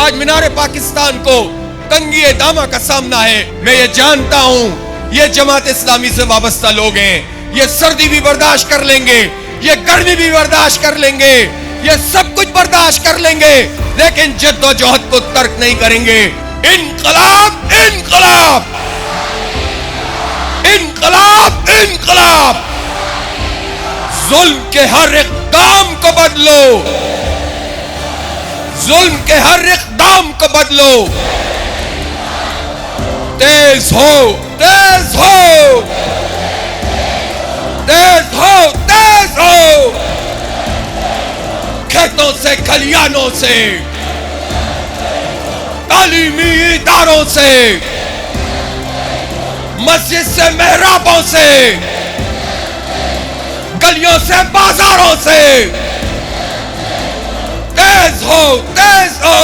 आज मीनार पाकिस्तान को तंगी दामा का सामना है। मैं ये जानता हूं ये जमात इस्लामी से वाबस्ता लोग हैं, ये सर्दी भी बर्दाश्त कर लेंगे, ये गर्मी भी बर्दाश्त कर लेंगे, ये सब कुछ बर्दाश्त कर लेंगे, लेकिन जद्दोजहद को तर्क नहीं करेंगे। इनकलाब इनकलाब इनकलाब इनकलाब। जुल्म के हर इक़दाम को बदलो, जुल्म के हर इक़दाम को बदलो। तेज हो, तेज हो, तेज हो, तेज हो। खेतों से, खलियानों से, तालीमी इदारों से, मस्जिद से, मेहराबों से, गलियों से, बाजारों से, तेज हो, तेज हो।